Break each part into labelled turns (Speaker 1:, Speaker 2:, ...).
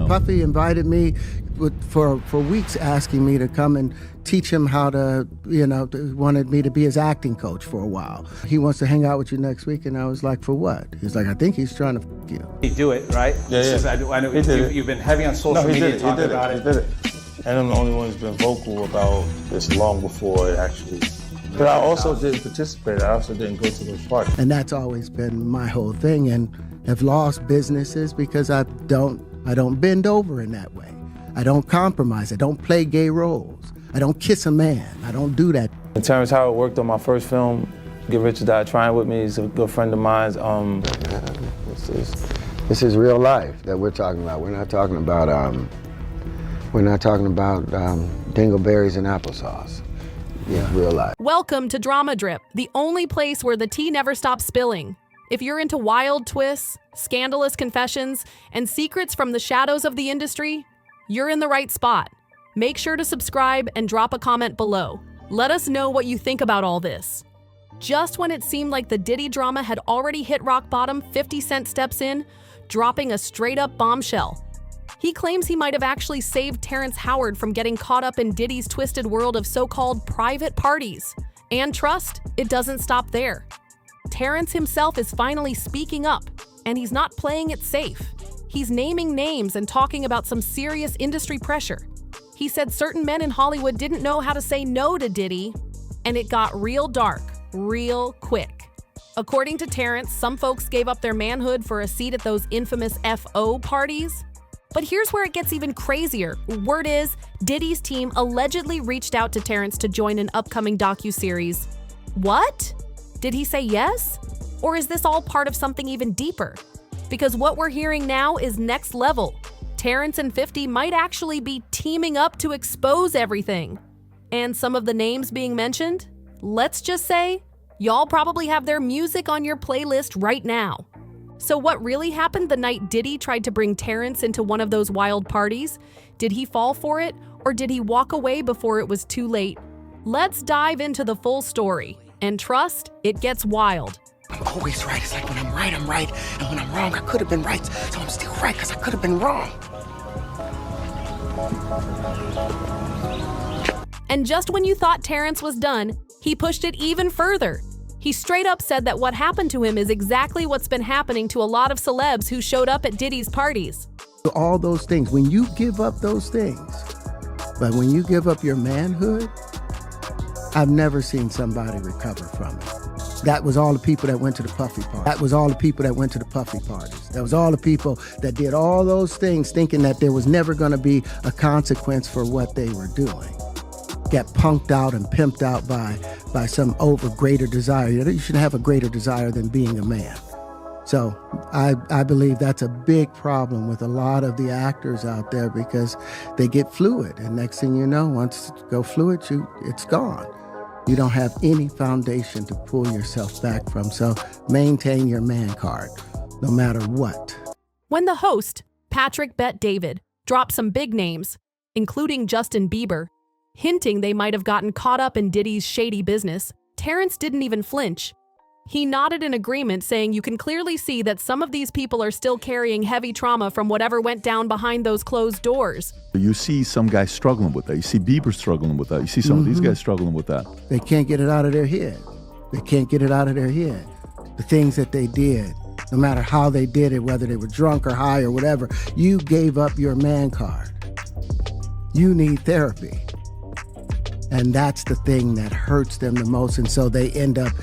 Speaker 1: Puffy invited me for weeks, asking me to come and teach him how to, wanted me to be his acting coach for a while. He wants to hang out with you next week, and I was like, for what? He's like, I think he's trying to f*** you.
Speaker 2: You do it, right?
Speaker 3: Yeah.
Speaker 2: I know you've been heavy on social media talking about it.
Speaker 3: He did it. And I'm the only one who's been vocal about this long before it actually. But I also didn't participate. I also didn't go to those parties.
Speaker 1: And that's always been my whole thing, and have lost businesses because I don't bend over in that way. I don't compromise. I don't play gay roles. I don't kiss a man. I don't do that.
Speaker 3: And Terrence Howard worked on my first film, Get Rich or Die Trying with me. He's a good friend of mine.
Speaker 4: This is real life that we're talking about. We're not talking about dingleberries and applesauce. Yeah, real life.
Speaker 5: Welcome to DramaDrip, the only place where the tea never stops spilling. If you're into wild twists, scandalous confessions, and secrets from the shadows of the industry, you're in the right spot. Make sure to subscribe and drop a comment below. Let us know what you think about all this. Just when it seemed like the Diddy drama had already hit rock bottom, 50 Cent steps in, dropping a straight-up bombshell. He claims he might have actually saved Terrence Howard from getting caught up in Diddy's twisted world of so-called private parties. And trust, it doesn't stop there. Terrence himself is finally speaking up, and he's not playing it safe. He's naming names and talking about some serious industry pressure. He said certain men in Hollywood didn't know how to say no to Diddy, and it got real dark, real quick. According to Terrence, some folks gave up their manhood for a seat at those infamous FO parties. But here's where it gets even crazier. Word is, Diddy's team allegedly reached out to Terrence to join an upcoming docuseries. What? Did he say yes? Or is this all part of something even deeper? Because what we're hearing now is next level. Terrence and 50 might actually be teaming up to expose everything. And some of the names being mentioned, let's just say, y'all probably have their music on your playlist right now. So what really happened the night Diddy tried to bring Terrence into one of those wild parties? Did he fall for it, or did he walk away before it was too late? Let's dive into the full story. And trust, it gets wild.
Speaker 1: I'm always right. It's like when I'm right, I'm right. And when I'm wrong, I could have been right. So I'm still right because I could have been wrong.
Speaker 5: And just when you thought Terrence was done, he pushed it even further. He straight up said that what happened to him is exactly what's been happening to a lot of celebs who showed up at Diddy's parties.
Speaker 1: All those things, when you give up those things, but when you give up your manhood, I've never seen somebody recover from it. That was all the people that went to the Puffy party. That was all the people that went to the Puffy parties. That was all the people that did all those things thinking that there was never going to be a consequence for what they were doing. Get punked out and pimped out by some greater desire. You shouldn't have a greater desire than being a man. So I believe that's a big problem with a lot of the actors out there because they get fluid. And next thing you know, once you go fluid, it's gone. You don't have any foundation to pull yourself back from. So maintain your man card, no matter what.
Speaker 5: When the host, Patrick Bet David, dropped some big names, including Justin Bieber, hinting they might have gotten caught up in Diddy's shady business, Terrence didn't even flinch. He nodded in agreement, saying you can clearly see that some of these people are still carrying heavy trauma from whatever went down behind those closed doors.
Speaker 6: You see some guys struggling with that. You see Bieber struggling with that. You see some of these guys struggling with that.
Speaker 1: They can't get it out of their head. They can't get it out of their head. The things that they did, no matter how they did it, whether they were drunk or high or whatever, you gave up your man card. You need therapy. And that's the thing that hurts them the most. And so they end up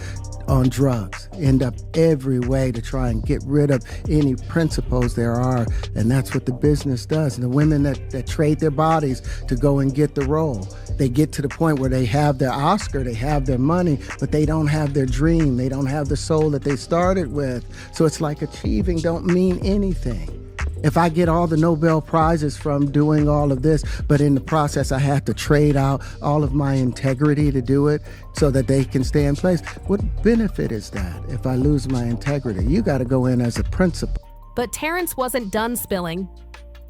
Speaker 1: on drugs, end up every way to try and get rid of any principles there are. And that's what the business does. And the women that trade their bodies to go and get the role, they get to the point where they have their Oscar, they have their money, but they don't have their dream. They don't have the soul that they started with. So it's like achieving don't mean anything. If I get all the Nobel Prizes from doing all of this, but in the process I have to trade out all of my integrity to do it so that they can stay in place, what benefit is that if I lose my integrity? You got to go in as a principal.
Speaker 5: But Terrence wasn't done spilling.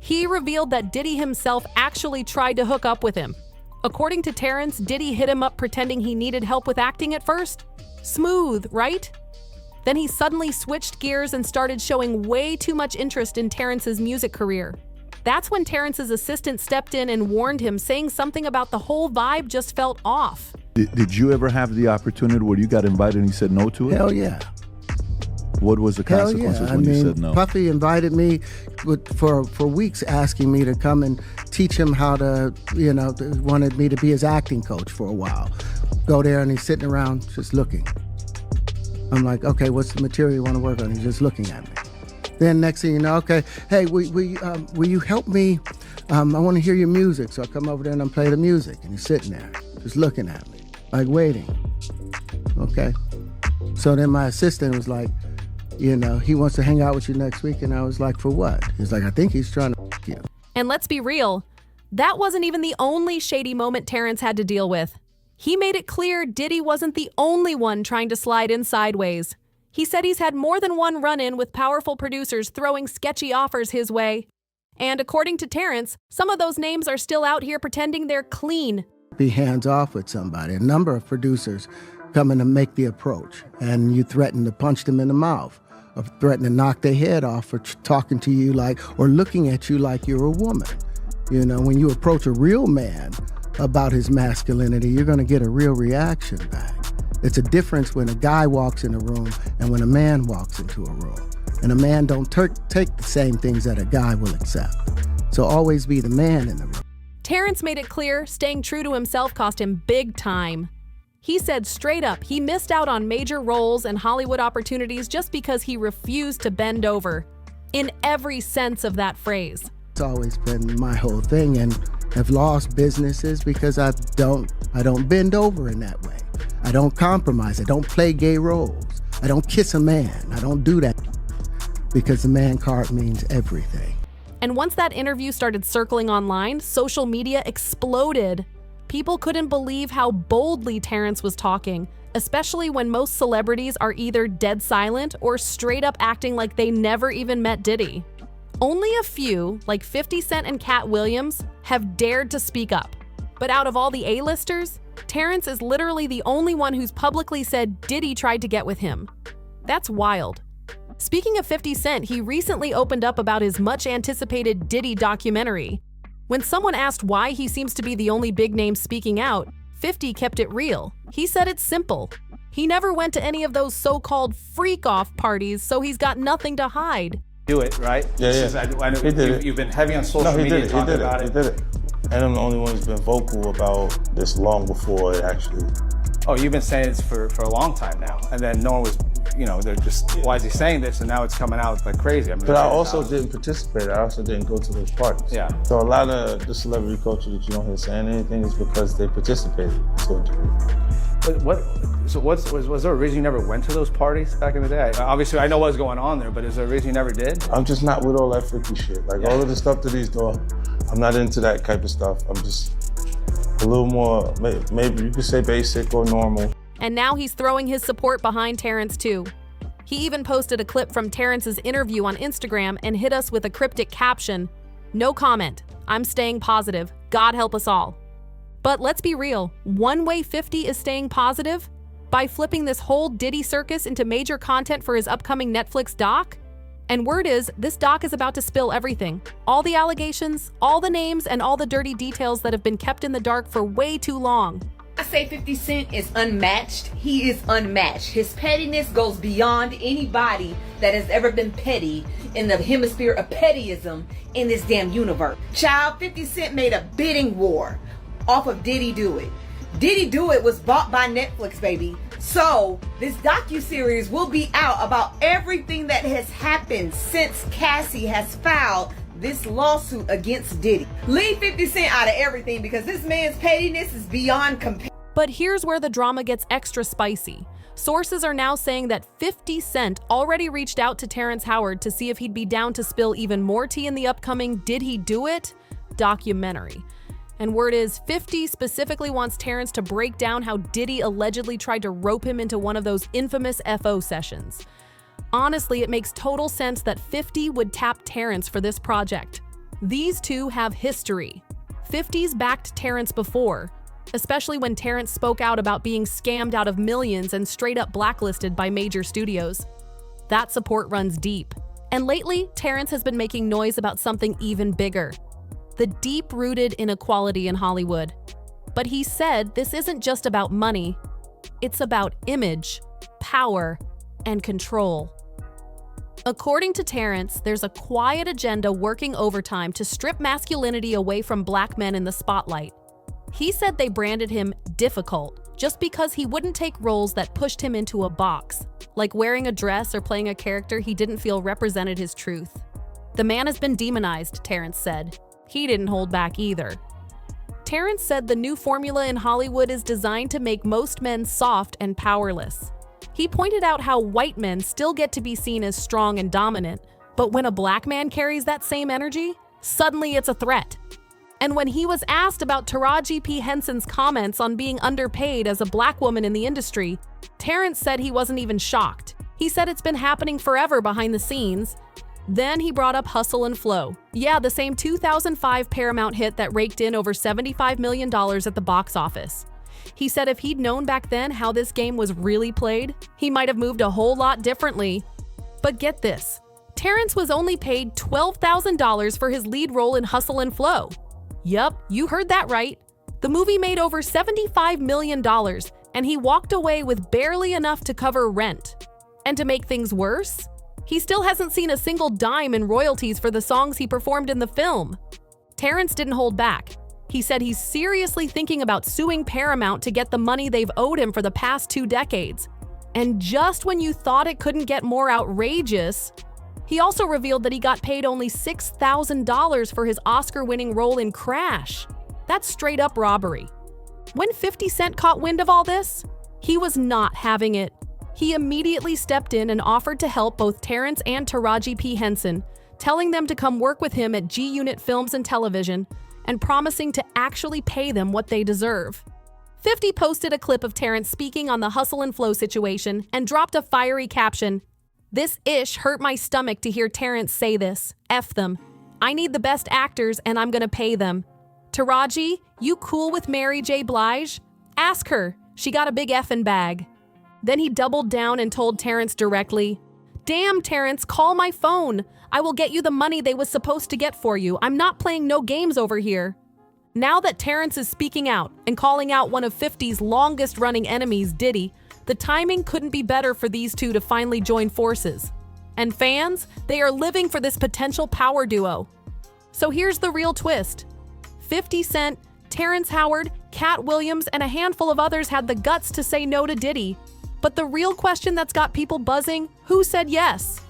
Speaker 5: He revealed that Diddy himself actually tried to hook up with him. According to Terrence, Diddy hit him up pretending he needed help with acting at first. Smooth, right? Then he suddenly switched gears and started showing way too much interest in Terrence's music career. That's when Terrence's assistant stepped in and warned him, saying something about the whole vibe just felt off.
Speaker 6: Did you ever have the opportunity where you got invited and you said no to it?
Speaker 1: Hell yeah.
Speaker 6: What was the consequences when you said no?
Speaker 1: Puffy invited me for weeks, asking me to come and teach him how to, wanted me to be his acting coach for a while. Go there and he's sitting around just looking. I'm like, okay, what's the material you want to work on? He's just looking at me. Then next thing you know, okay, hey, will you help me? I want to hear your music. So I come over there and I play the music, and he's sitting there just looking at me, like waiting. Okay. So then my assistant was like, he wants to hang out with you next week. And I was like, for what? He's like, I think he's trying to f*** you.
Speaker 5: And let's be real, that wasn't even the only shady moment Terrence had to deal with. He made it clear Diddy wasn't the only one trying to slide in sideways. He said he's had more than one run-in with powerful producers throwing sketchy offers his way. And according to Terrence, some of those names are still out here pretending they're clean.
Speaker 1: Be hands off with somebody. A number of producers come in to make the approach, and you threaten to punch them in the mouth, or threaten to knock their head off for talking to you or looking at you like you're a woman. When you approach a real man about his masculinity, you're going to get a real reaction back. It's a difference when a guy walks in a room and when a man walks into a room. And a man don't take the same things that a guy will accept. So always be the man in the room.
Speaker 5: Terrence made it clear staying true to himself cost him big time. He said straight up he missed out on major roles and Hollywood opportunities just because he refused to bend over. In every sense of that phrase.
Speaker 1: It's always been my whole thing, and I've lost businesses because I don't bend over in that way. I don't compromise. I don't play gay roles. I don't kiss a man. I don't do that because the man card means everything.
Speaker 5: And once that interview started circling online, social media exploded. People couldn't believe how boldly Terrence was talking, especially when most celebrities are either dead silent or straight up acting like they never even met Diddy. Only a few, like 50 Cent and Cat Williams, have dared to speak up. But out of all the A-listers, Terrence is literally the only one who's publicly said Diddy tried to get with him. That's wild. Speaking of 50 Cent, he recently opened up about his much-anticipated Diddy documentary. When someone asked why he seems to be the only big name speaking out, 50 kept it real. He said it's simple. He never went to any of those so-called freak-off parties, so he's got nothing to hide.
Speaker 2: Do it, right?
Speaker 3: He did it.
Speaker 2: You've been heavy on social media talking about it.
Speaker 3: He did it. And I'm the only one who's been vocal about this long before it actually.
Speaker 2: Oh, you've been saying this for a long time now. And then no one was, they're just, why is he saying this? And now it's coming out like crazy.
Speaker 3: But I also didn't participate. I also didn't go to those parties.
Speaker 2: Yeah.
Speaker 3: So a lot of the celebrity culture that you don't hear saying anything is because they participated to a degree.
Speaker 2: But was there a reason you never went to those parties back in the day? Obviously, I know what's going on there, but is there a reason you never did?
Speaker 3: I'm just not with all that freaky shit. All of the stuff that he's doing, I'm not into that type of stuff. I'm just a little more, maybe you could say basic or normal.
Speaker 5: And now he's throwing his support behind Terrence too. He even posted a clip from Terrence's interview on Instagram and hit us with a cryptic caption, "No comment. I'm staying positive. God help us all." But let's be real, one way 50 is staying positive? By flipping this whole Diddy circus into major content for his upcoming Netflix doc? And word is, this doc is about to spill everything. All the allegations, all the names, and all the dirty details that have been kept in the dark for way too long.
Speaker 7: I say 50 Cent is unmatched. He is unmatched. His pettiness goes beyond anybody that has ever been petty in the hemisphere of pettyism in this damn universe. Child, 50 Cent made a bidding war off of Diddy Do It. Diddy Do It was bought by Netflix, baby. So this docuseries will be out about everything that has happened since Cassie has filed this lawsuit against Diddy. Leave 50 Cent out of everything because this man's pettiness is beyond compare.
Speaker 5: But here's where the drama gets extra spicy. Sources are now saying that 50 Cent already reached out to Terrence Howard to see if he'd be down to spill even more tea in the upcoming Did He Do It documentary. And word is 50 specifically wants Terrence to break down how Diddy allegedly tried to rope him into one of those infamous FO sessions. Honestly, it makes total sense that 50 would tap Terrence for this project. These two have history. 50's backed Terrence before, especially when Terrence spoke out about being scammed out of millions and straight up blacklisted by major studios. That support runs deep, And lately, Terrence has been making noise about something even bigger: the deep-rooted inequality in Hollywood. But he said this isn't just about money, it's about image, power, and control. According to Terrence, there's a quiet agenda working overtime to strip masculinity away from black men in the spotlight. He said they branded him difficult just because he wouldn't take roles that pushed him into a box, like wearing a dress or playing a character he didn't feel represented his truth. The man has been demonized, Terrence said. He didn't hold back either. Terrence said the new formula in Hollywood is designed to make most men soft and powerless. He pointed out how white men still get to be seen as strong and dominant, but when a black man carries that same energy, suddenly it's a threat. And when he was asked about Taraji P. Henson's comments on being underpaid as a black woman in the industry, Terrence said he wasn't even shocked. He said it's been happening forever behind the scenes. Then he brought up Hustle and Flow. Yeah, the same 2005 Paramount hit that raked in over $75 million at the box office. He said if he'd known back then how this game was really played, he might have moved a whole lot differently. But get this, Terrence was only paid $12,000 for his lead role in Hustle and Flow. Yup, you heard that right. The movie made over $75 million, and he walked away with barely enough to cover rent. And to make things worse, he still hasn't seen a single dime in royalties for the songs he performed in the film. Terrence didn't hold back. He said he's seriously thinking about suing Paramount to get the money they've owed him for the past 2 decades. And just when you thought it couldn't get more outrageous, he also revealed that he got paid only $6,000 for his Oscar-winning role in Crash. That's straight-up robbery. When 50 Cent caught wind of all this, he was not having it. He immediately stepped in and offered to help both Terrence and Taraji P. Henson, telling them to come work with him at G-Unit Films and Television, and promising to actually pay them what they deserve. 50 posted a clip of Terrence speaking on the Hustle and Flow situation and dropped a fiery caption. "This ish hurt my stomach to hear Terrence say this. F them. I need the best actors and I'm gonna pay them. Taraji, you cool with Mary J. Blige? Ask her. She got a big effing bag." Then he doubled down and told Terrence directly, "Damn, Terrence, call my phone. I will get you the money they was supposed to get for you. I'm not playing no games over here." Now that Terrence is speaking out and calling out one of 50's longest-running enemies, Diddy, the timing couldn't be better for these two to finally join forces. And fans, they are living for this potential power duo. So here's the real twist. 50 Cent, Terrence Howard, Cat Williams, and a handful of others had the guts to say no to Diddy. But the real question that's got people buzzing, who said yes?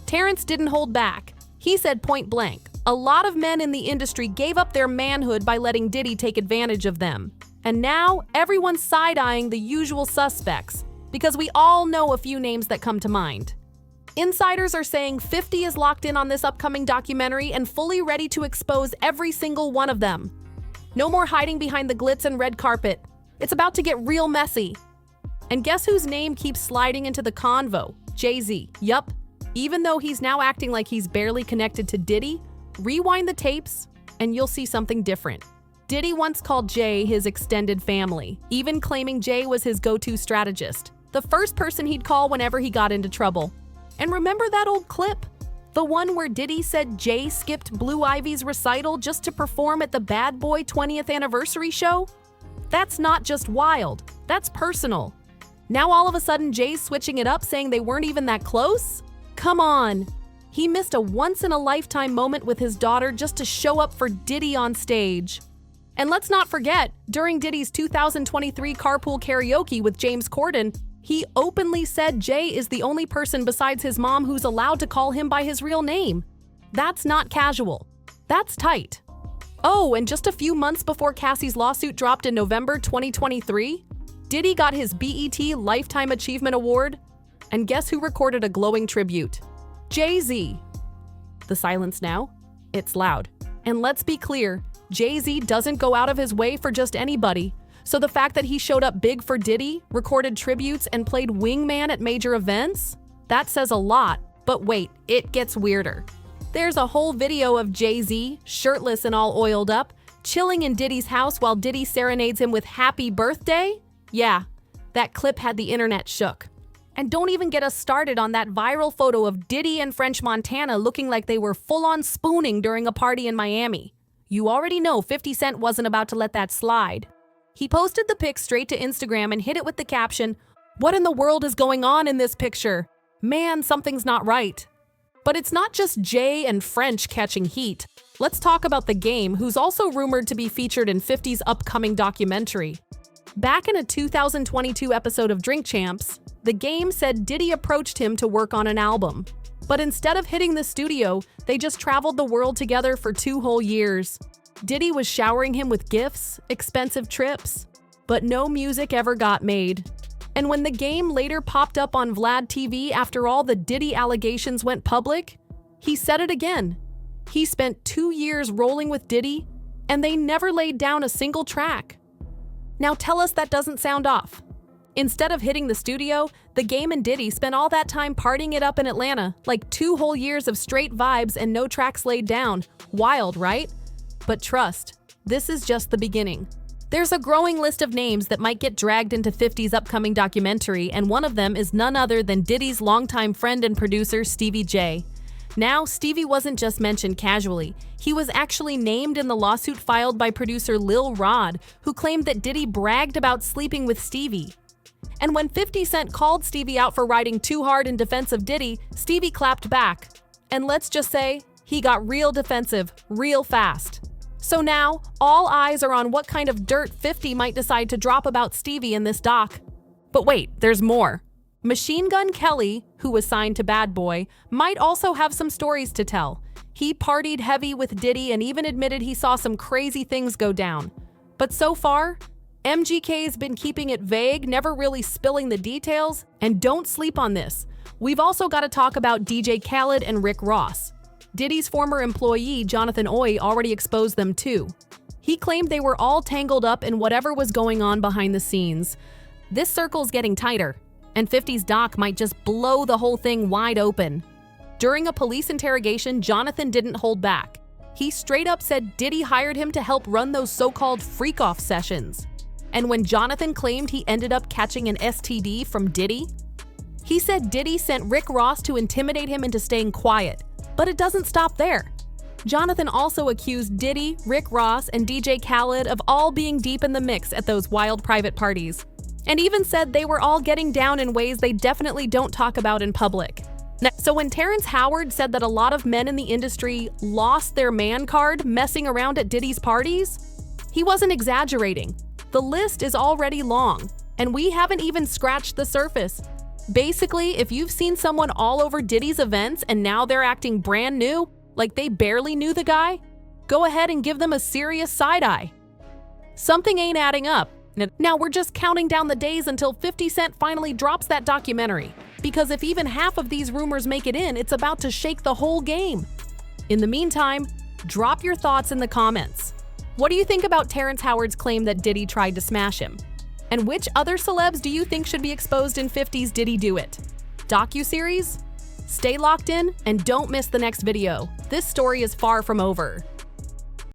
Speaker 5: Terrence didn't hold back. He said point blank, a lot of men in the industry gave up their manhood by letting Diddy take advantage of them. And now everyone's side-eyeing the usual suspects, because we all know a few names that come to mind. Insiders are saying 50 is locked in on this upcoming documentary and fully ready to expose every single one of them. No more hiding behind the glitz and red carpet. It's about to get real messy. And guess whose name keeps sliding into the convo? Jay-Z. Yup. Even though he's now acting like he's barely connected to Diddy, rewind the tapes and you'll see something different. Diddy once called Jay his extended family, even claiming Jay was his go-to strategist, the first person he'd call whenever he got into trouble. And remember that old clip? The one where Diddy said Jay skipped Blue Ivy's recital just to perform at the Bad Boy 20th anniversary show? That's not just wild, that's personal. Now all of a sudden Jay's switching it up, saying they weren't even that close? Come on. He missed a once-in-a-lifetime moment with his daughter just to show up for Diddy on stage. And let's not forget, during Diddy's 2023 carpool karaoke with James Corden, he openly said Jay is the only person besides his mom who's allowed to call him by his real name. That's not casual. That's tight. Oh, and just a few months before Cassie's lawsuit dropped in November 2023, Diddy got his BET Lifetime Achievement Award, and guess who recorded a glowing tribute? Jay-Z. The silence now? It's loud. And let's be clear, Jay-Z doesn't go out of his way for just anybody, so the fact that he showed up big for Diddy, recorded tributes, and played wingman at major events? That says a lot, but wait, it gets weirder. There's a whole video of Jay-Z, shirtless and all oiled up, chilling in Diddy's house while Diddy serenades him with "Happy Birthday"? Yeah, that clip had the internet shook. And don't even get us started on that viral photo of Diddy and French Montana looking like they were full-on spooning during a party in Miami. You already know 50 Cent wasn't about to let that slide. He posted the pic straight to Instagram and hit it with the caption, "What in the world is going on in this picture? Man, something's not right." But it's not just Jay and French catching heat. Let's talk about The Game, who's also rumored to be featured in 50's upcoming documentary. Back in a 2022 episode of Drink Champs, The Game said Diddy approached him to work on an album. But instead of hitting the studio, they just traveled the world together for 2 whole years. Diddy was showering him with gifts, expensive trips, but no music ever got made. And when The Game later popped up on Vlad TV after all the Diddy allegations went public, he said it again. He spent 2 years rolling with Diddy, and they never laid down a single track. Now tell us that doesn't sound off. Instead of hitting the studio, The Game and Diddy spent all that time partying it up in Atlanta, like 2 whole years of straight vibes and no tracks laid down. Wild, right? But trust, this is just the beginning. There's a growing list of names that might get dragged into 50's upcoming documentary, and one of them is none other than Diddy's longtime friend and producer, Stevie J. Now, Stevie wasn't just mentioned casually. He was actually named in the lawsuit filed by producer Lil Rod, who claimed that Diddy bragged about sleeping with Stevie. And when 50 Cent called Stevie out for riding too hard in defense of Diddy, Stevie clapped back. And let's just say, he got real defensive, real fast. So now, all eyes are on what kind of dirt 50 might decide to drop about Stevie in this doc. But wait, there's more. Machine Gun Kelly, who was signed to Bad Boy, might also have some stories to tell. He partied heavy with Diddy and even admitted he saw some crazy things go down. But so far, MGK's been keeping it vague, never really spilling the details, and don't sleep on this. We've also got to talk about DJ Khaled and Rick Ross. Diddy's former employee, Jonathan Oy, already exposed them too. He claimed they were all tangled up in whatever was going on behind the scenes. This circle's getting tighter, and 50's doc might just blow the whole thing wide open. During a police interrogation, Jonathan didn't hold back. He straight up said Diddy hired him to help run those so-called freak-off sessions. And when Jonathan claimed he ended up catching an STD from Diddy, he said Diddy sent Rick Ross to intimidate him into staying quiet. But it doesn't stop there. Jonathan also accused Diddy, Rick Ross, and DJ Khaled of all being deep in the mix at those wild private parties, and even said they were all getting down in ways they definitely don't talk about in public. So when Terrence Howard said that a lot of men in the industry lost their man card messing around at Diddy's parties, he wasn't exaggerating. The list is already long, and we haven't even scratched the surface. Basically, if you've seen someone all over Diddy's events and now they're acting brand new, like they barely knew the guy, go ahead and give them a serious side eye. Something ain't adding up. Now we're just counting down the days until 50 Cent finally drops that documentary, because if even half of these rumors make it in, it's about to shake the whole game. In the meantime, drop your thoughts in the comments. What do you think about Terrence Howard's claim that Diddy tried to smash him? And which other celebs do you think should be exposed in 50's Diddy Do It docuseries? Stay locked in and don't miss the next video. This story is far from over.